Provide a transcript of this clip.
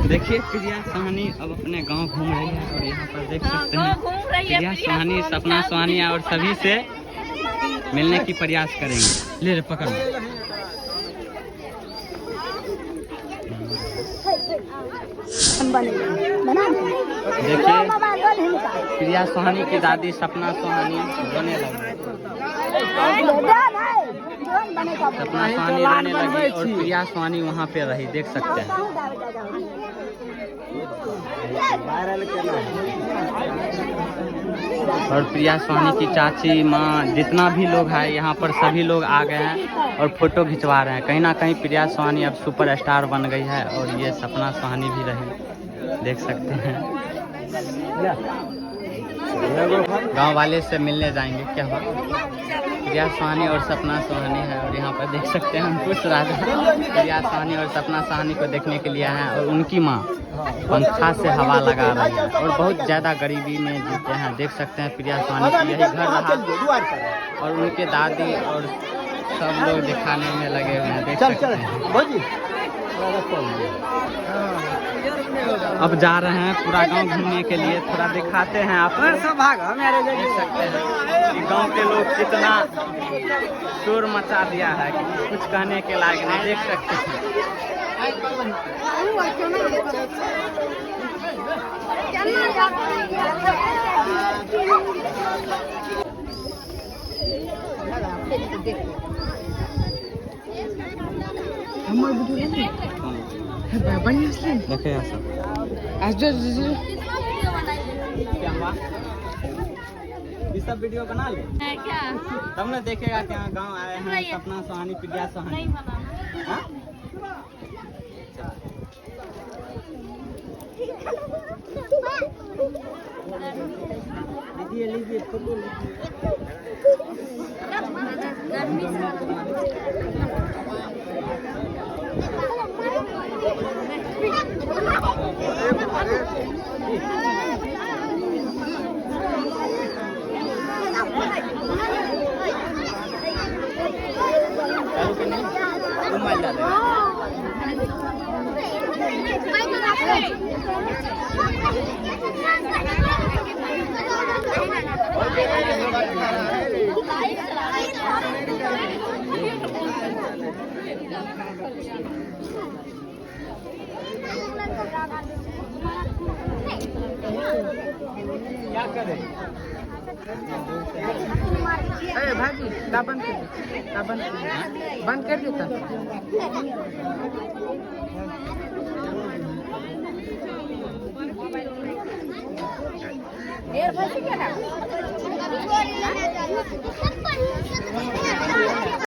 देखिए प्रिया सुहानी अब अपने गांव घूम रही है और यहाँ पर देख सकते हैं प्रिया सुहानी सपना सुहानी और सभी से मिलने की प्रयास करेंगे। ले पकड़ देखिए प्रिया सुहानी की दादी सपना सुहानी रोने लगी। सपना सुहानी रोने लगी और प्रिया सुहानी वहाँ पे रही, देख सकते हैं। और प्रिया सुहानी की चाची माँ जितना भी लोग हैं यहाँ पर सभी लोग आ गए हैं और फोटो खिंचवा रहे हैं। कहीं ना कहीं प्रिया सुहानी अब सुपर स्टार बन गई है और ये सपना सुहानी भी रही, देख सकते हैं। गांव वाले से मिलने जाएंगे क्या हुआ। प्रिया सुहानी और सपना सुहानी है और यहाँ पर देख सकते हैं अंकुश राजा प्रिया सुहानी और सपना सुहानी को देखने के लिए हैं और उनकी माँ पंखा से हवा लगा रही है और बहुत ज़्यादा गरीबी में जीते हैं, देख सकते हैं। प्रिया सुहानी की यही घर रहा और उनके दादी और सब लोग दिखाने में लगे हुए हैं, देख सकते हैं। अब जा रहे हैं पूरा गांव घूमने के लिए, थोड़ा दिखाते हैं आप सब भाग हमारे देख सकते हैं कि गांव के लोग कितना शोर मचा दिया है कि कुछ कहने के लायक नहीं, देख सकते हैं। देखे ये सब वीडियो बना ले क्या, तब न देखेगा कि यहाँ गाँव आए हैं सपना सुहानी प्रिया सुहानी। लीजिए लीजिए फोटो क्या करें। अरे भाजी बंद कर देता। क्या